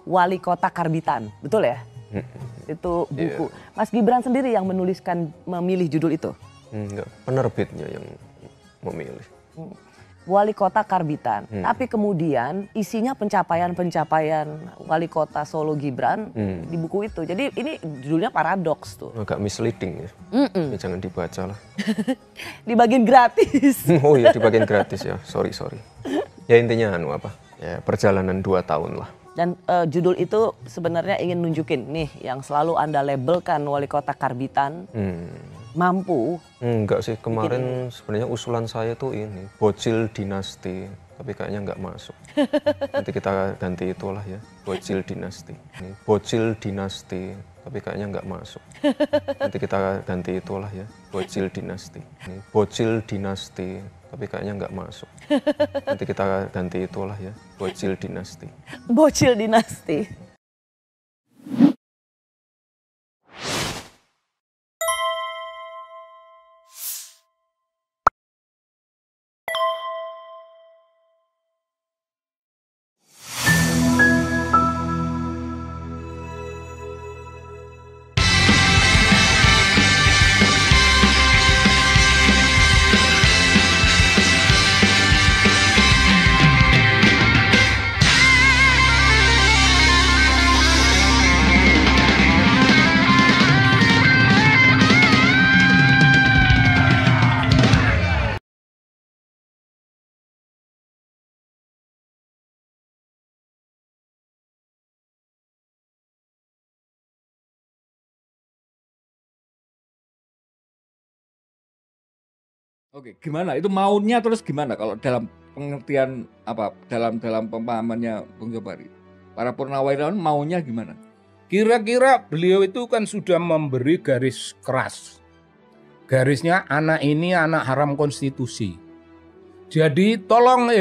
Wali Kota Karbitan, betul ya? Itu buku. Mas Gibran sendiri yang memilih judul itu? Enggak, penerbitnya yang memilih. Wali Kota Karbitan, tapi kemudian isinya pencapaian-pencapaian Wali Kota Solo Gibran di buku itu. Jadi ini judulnya paradoks tuh. Agak misleading ya, ya jangan dibaca lah. Dibagiin gratis. Oh iya, dibagiin gratis ya, sorry. Ya intinya ya perjalanan 2 tahun lah. Dan judul itu sebenarnya ingin nunjukin nih yang selalu Anda labelkan Wali Kota Karbitan. Mampu. Enggak sih, kemarin sebenarnya usulan saya tuh ini Bocil Dinasti, tapi kayaknya nggak masuk. Nanti kita ganti itulah ya, Bocil Dinasti. Bocil Dinasti, tapi kayaknya nggak masuk. Nanti kita ganti itulah ya, Bocil Dinasti. Bocil Dinasti, tapi kayaknya nggak masuk. Nanti kita ganti itulah ya, Bocil Dinasti. Bocil Dinasti. Oke, gimana? Itu maunya terus gimana kalau dalam pengertian dalam pemahamannya Bung Sobari? Para purnawirawan maunya gimana? Kira-kira beliau itu kan sudah memberi garis keras. Garisnya anak ini anak haram konstitusi. Jadi tolong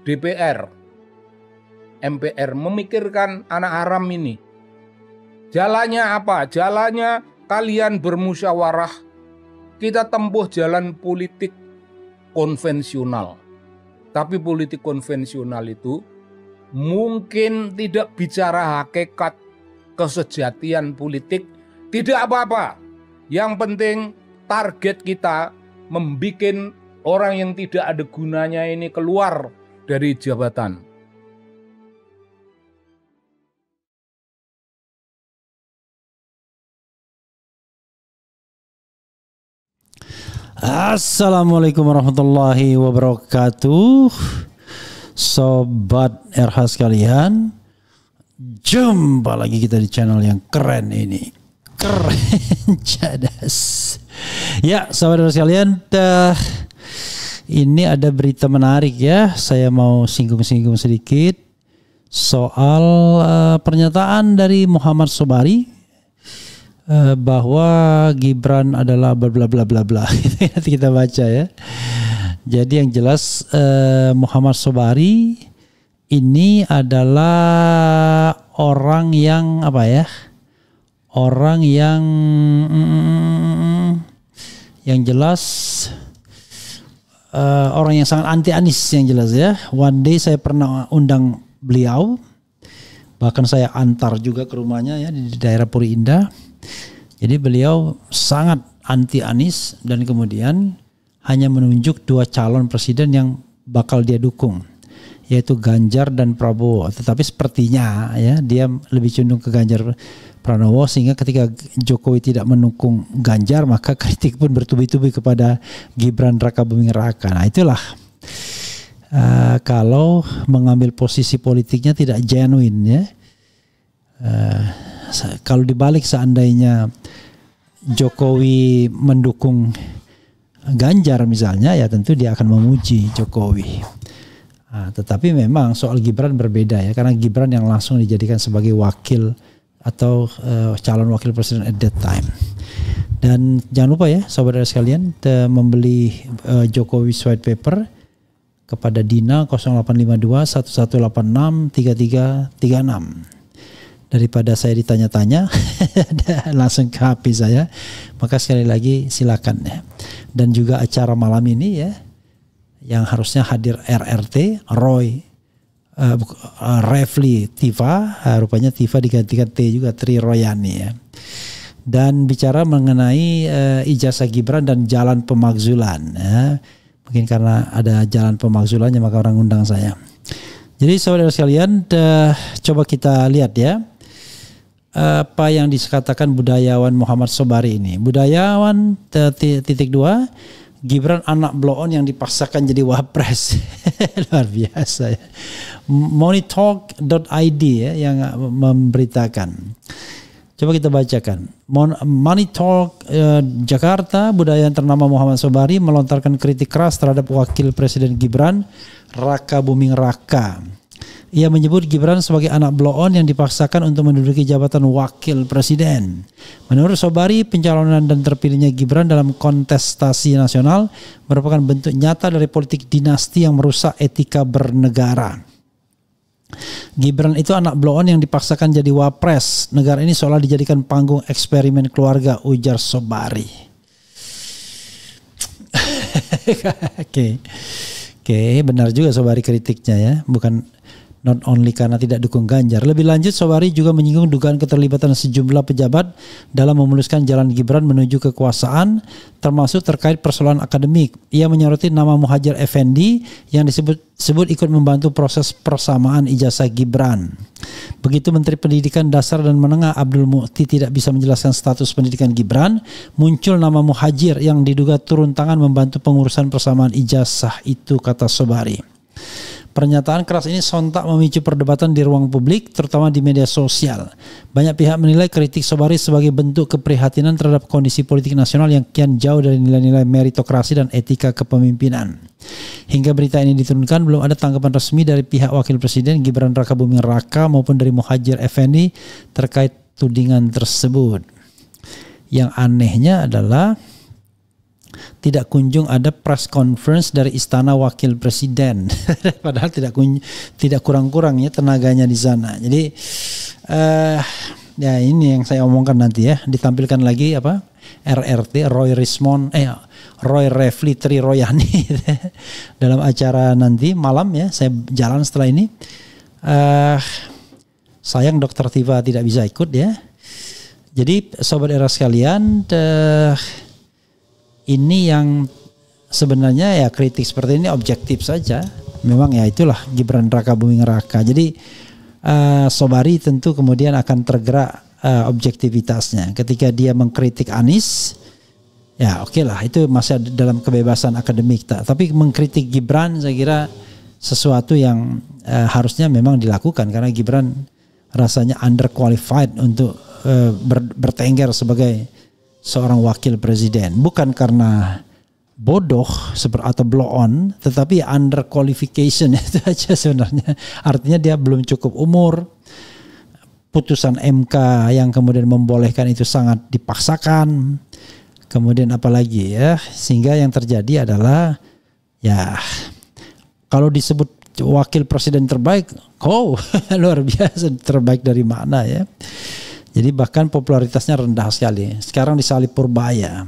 DPR, MPR memikirkan anak haram ini. Jalannya apa? Jalannya kalian bermusyawarah. Kita tempuh jalan politik konvensional. Tapi politik konvensional itu mungkin tidak bicara hakikat kesejatian politik. Tidak apa-apa. Yang penting target kita membuat orang yang tidak ada gunanya ini keluar dari jabatan. Assalamualaikum warahmatullahi wabarakatuh. Sobat RH sekalian, jumpa lagi kita di channel yang keren ini. Keren cadas. Ya, sobat RH sekalian, ini ada berita menarik ya. Saya mau singgung-singgung sedikit soal pernyataan dari Muhammad Sobari bahwa Gibran adalah bla bla bla bla bla. Nanti kita baca ya. Jadi yang jelas Muhammad Sobari ini adalah orang yang Orang yang jelas orang yang sangat anti Anies yang jelas ya. One day saya pernah undang beliau, bahkan saya antar juga ke rumahnya ya di daerah Puri Indah. Jadi beliau sangat anti Anies dan kemudian hanya menunjuk 2 calon presiden yang bakal dia dukung, yaitu Ganjar dan Prabowo. Tetapi sepertinya ya dia lebih condong ke Ganjar Pranowo, sehingga ketika Jokowi tidak mendukung Ganjar maka kritik pun bertubi-tubi kepada Gibran Rakabuming Raka. Nah itulah kalau mengambil posisi politiknya tidak genuine ya. Kalau dibalik seandainya Jokowi mendukung Ganjar misalnya, ya tentu dia akan memuji Jokowi. Tetapi memang soal Gibran berbeda ya, karena Gibran yang langsung dijadikan sebagai wakil atau calon wakil presiden at that time. Dan jangan lupa ya saudara sekalian, membeli Jokowi white paper kepada Dina 0852 1186 3336. Daripada saya ditanya-tanya langsung ke HP saya, maka sekali lagi silakan ya. Dan juga acara malam ini ya, yang harusnya hadir RRT Roy Refli Tifa, rupanya Tifa digantikan T juga, Tri Royani ya. Dan bicara mengenai ijazah Gibran dan jalan pemakzulan ya. Mungkin karena ada jalan pemakzulannya maka orang undang saya. Jadi saudara sekalian, coba kita lihat ya apa yang dikatakan budayawan Muhammad Sobari ini. Budayawan titik 2, Gibran anak blow-on yang dipaksakan jadi wapres. Luar biasa ya. Moneytalk.id ya yang memberitakan. Coba kita bacakan. Money Talk Jakarta, budayawan ternama Muhammad Sobari melontarkan kritik keras terhadap Wakil Presiden Gibran, Raka Buming Raka. Ia menyebut Gibran sebagai anak blow-on yang dipaksakan untuk menduduki jabatan Wakil Presiden. Menurut Sobari, pencalonan dan terpilihnya Gibran dalam kontestasi nasional merupakan bentuk nyata dari politik dinasti yang merusak etika bernegara. Gibran itu anak blow-on yang dipaksakan jadi wapres. Negara ini seolah dijadikan panggung eksperimen keluarga, ujar Sobari. Oke, benar juga Sobari kritiknya ya, bukan not only karena tidak dukung Ganjar. Lebih lanjut, Sobari juga menyinggung dugaan keterlibatan sejumlah pejabat dalam memuluskan jalan Gibran menuju kekuasaan, termasuk terkait persoalan akademik. Ia menyoroti nama Muhadjir Effendi yang disebut ikut membantu proses persamaan ijazah Gibran. Begitu Menteri Pendidikan Dasar dan Menengah Abdul Mukhti tidak bisa menjelaskan status pendidikan Gibran, muncul nama Muhadjir yang diduga turun tangan membantu pengurusan persamaan ijazah itu, kata Sobari. Pernyataan keras ini sontak memicu perdebatan di ruang publik, terutama di media sosial. Banyak pihak menilai kritik Sobari sebagai bentuk keprihatinan terhadap kondisi politik nasional yang kian jauh dari nilai-nilai meritokrasi dan etika kepemimpinan. Hingga berita ini diturunkan, belum ada tanggapan resmi dari pihak Wakil Presiden Gibran Raka Buming Raka maupun dari Muhadjir Effendi terkait tudingan tersebut. Yang anehnya adalah tidak kunjung ada press conference dari Istana Wakil Presiden. Padahal tidak kurang-kurangnya tenaganya di sana. Jadi ya ini yang saya omongkan nanti ya, ditampilkan lagi apa? RRT Roy Refli Tri Royani dalam acara nanti malam ya, saya jalan setelah ini. Sayang Dr. Tifa tidak bisa ikut ya. Jadi sobat era sekalian, ini yang sebenarnya ya kritik seperti ini objektif saja. Memang ya itulah Gibran Raka Buming Raka. Jadi Sobari tentu kemudian akan tergerak objektivitasnya. Ketika dia mengkritik Anies, ya oke lah, itu masih dalam kebebasan akademik. Tapi mengkritik Gibran saya kira sesuatu yang harusnya memang dilakukan. Karena Gibran rasanya underqualified untuk bertengger sebagai seorang wakil presiden, bukan karena bodoh atau blow on, tetapi under qualification itu aja sebenarnya. Artinya dia belum cukup umur. Putusan MK yang kemudian membolehkan itu sangat dipaksakan. Kemudian apalagi ya, sehingga yang terjadi adalah ya kalau disebut wakil presiden terbaik, luar biasa, terbaik dari mana ya. Jadi bahkan popularitasnya rendah sekali. Sekarang disalip Purbaya.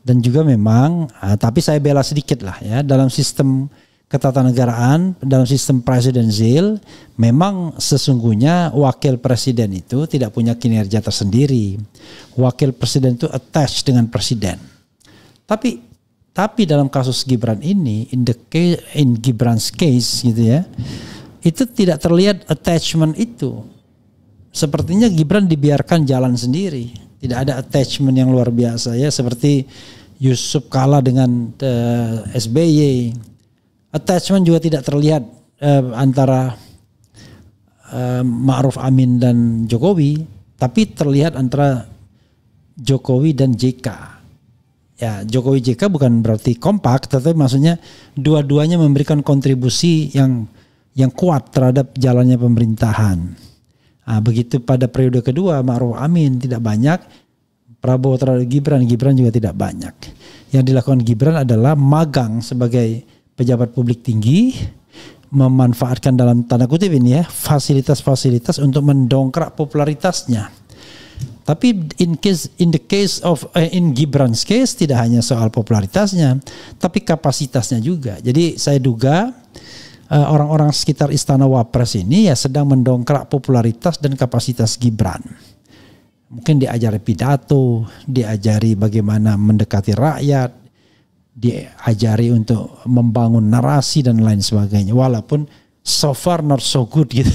Dan juga memang, tapi saya bela sedikit lah ya, dalam sistem ketatanegaraan, dalam sistem presidensial, memang sesungguhnya wakil presiden itu tidak punya kinerja tersendiri. Wakil presiden itu attached dengan presiden. Tapi dalam kasus Gibran ini, in Gibran's case gitu ya, itu tidak terlihat attachment itu. Sepertinya Gibran dibiarkan jalan sendiri, tidak ada attachment yang luar biasa ya, seperti Yusuf Kala dengan SBY. Attachment juga tidak terlihat antara Ma'ruf Amin dan Jokowi, tapi terlihat antara Jokowi dan JK. Ya, Jokowi JK bukan berarti kompak, tetapi maksudnya dua-duanya memberikan kontribusi yang kuat terhadap jalannya pemerintahan. Nah, begitu pada periode kedua Ma'ruf Amin tidak banyak, Prabowo terhadap Gibran juga tidak banyak. Yang dilakukan Gibran adalah magang sebagai pejabat publik tinggi, memanfaatkan dalam tanda kutip ini ya fasilitas-fasilitas untuk mendongkrak popularitasnya. Tapi in Gibran's case tidak hanya soal popularitasnya, tapi kapasitasnya juga. Jadi saya duga orang-orang sekitar Istana Wapres ini ya sedang mendongkrak popularitas dan kapasitas Gibran. Mungkin diajari pidato, diajari bagaimana mendekati rakyat, diajari untuk membangun narasi dan lain sebagainya. Walaupun so far not so good gitu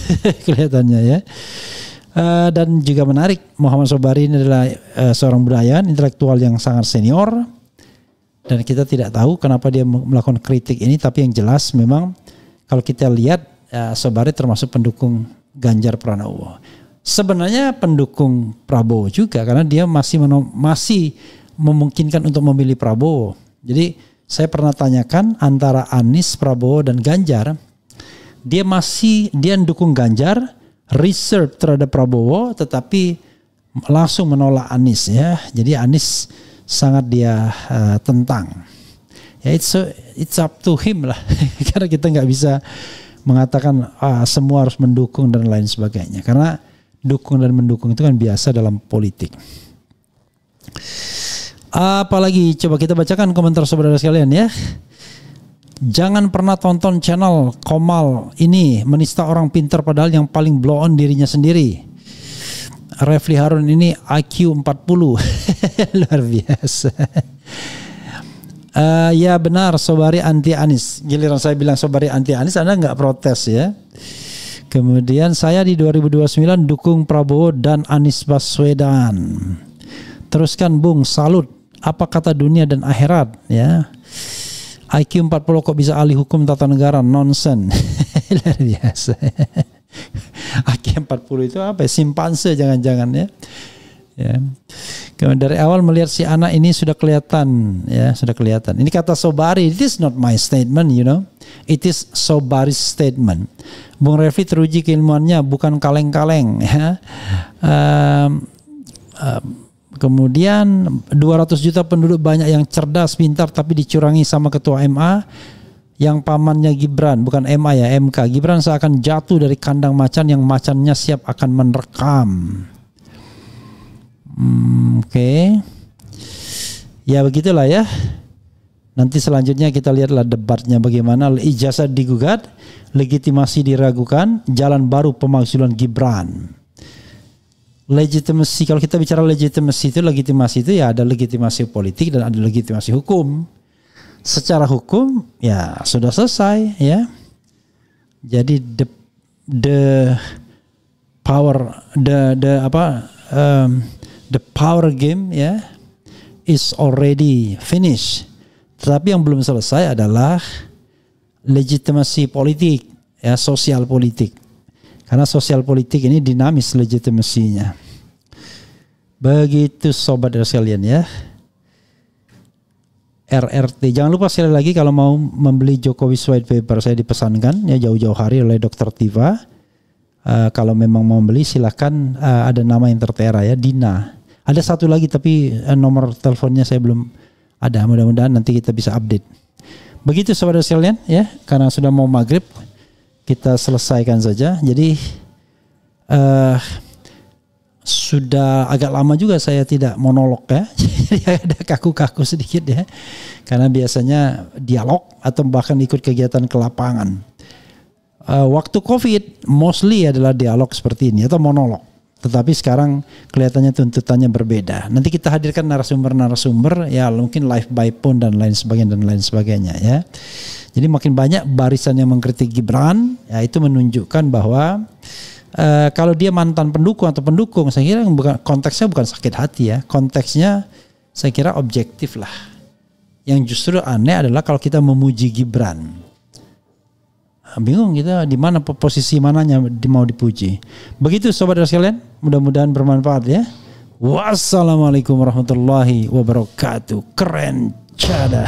kelihatannya ya. Dan juga menarik, Muhammad Sobari ini adalah seorang budayawan intelektual yang sangat senior. Dan kita tidak tahu kenapa dia melakukan kritik ini, tapi yang jelas memang kalau kita lihat Sobari termasuk pendukung Ganjar Pranowo. Sebenarnya pendukung Prabowo juga karena dia masih memungkinkan untuk memilih Prabowo. Jadi saya pernah tanyakan antara Anies, Prabowo dan Ganjar, dia mendukung Ganjar, reserve terhadap Prabowo, tetapi langsung menolak Anies ya. Jadi Anies sangat dia tentang. Ya it's up to him lah. Karena kita nggak bisa mengatakan semua harus mendukung dan lain sebagainya. Karena dukung dan mendukung itu kan biasa dalam politik. Apalagi coba kita bacakan komentar saudara sekalian ya. Jangan pernah tonton channel Komal ini menista orang pintar padahal yang paling blow on dirinya sendiri. Refli Harun ini IQ 40. Luar biasa. Ya benar, Sobari anti Anies. Giliran saya bilang Sobari anti Anies, Anda nggak protes ya. Kemudian saya di 2029 dukung Prabowo dan Anies Baswedan. Teruskan Bung, salut. Apa kata dunia dan akhirat ya. IQ 40 kok bisa ahli hukum tata negara, nonsen. Luar biasa. IQ 40 itu apa ya? Simpanse jangan-jangan ya. Ya. Kemudian dari awal melihat si anak ini sudah kelihatan ya, sudah kelihatan. Ini kata Sobari, it is not my statement, you know. It is Sobari's statement. Bung Refli teruji keilmuannya, bukan kaleng-kaleng ya. Kemudian 200 juta penduduk banyak yang cerdas, pintar tapi dicurangi sama ketua MA yang pamannya Gibran, bukan MA ya, MK. Gibran seakan jatuh dari kandang macan yang macannya siap akan menerkam. Oke. Ya begitulah ya. Nanti selanjutnya kita lihatlah debatnya bagaimana. Ijazah digugat, legitimasi diragukan, jalan baru pemakzulan Gibran. Legitimasi, kalau kita bicara legitimasi itu ya ada legitimasi politik dan ada legitimasi hukum. Secara hukum ya sudah selesai ya. Jadi the power game ya is already finished. Tetapi yang belum selesai adalah legitimasi politik ya, sosial politik. Karena sosial politik ini dinamis legitimasinya. Begitu sobat sekalian ya. RRT. Jangan lupa sekali lagi kalau mau membeli Jokowi's White Paper, saya dipesankan ya jauh-jauh hari oleh Dr. Tiva. Kalau memang mau beli silahkan, ada nama yang tertera ya, Dina. Ada satu lagi tapi nomor teleponnya saya belum ada. Mudah-mudahan nanti kita bisa update. Begitu sobat sekalian ya, karena sudah mau maghrib kita selesaikan saja. Jadi sudah agak lama juga saya tidak monolog ya. Jadi ada kaku-kaku sedikit ya. Karena biasanya dialog atau bahkan ikut kegiatan ke lapangan. Waktu COVID mostly adalah dialog seperti ini atau monolog. Tetapi sekarang kelihatannya tuntutannya berbeda. Nanti kita hadirkan narasumber-narasumber ya, mungkin live by phone dan lain sebagainya ya. Jadi makin banyak barisan yang mengkritik Gibran, ya itu menunjukkan bahwa kalau dia mantan pendukung atau pendukung, saya kira konteksnya bukan sakit hati ya. Konteksnya saya kira objektif lah. Yang justru aneh adalah kalau kita memuji Gibran. Bingung kita di mana posisi mananya mau dipuji. Begitu sobat sekalian, mudah-mudahan bermanfaat ya. Wassalamualaikum warahmatullahi wabarakatuh. Keren cada.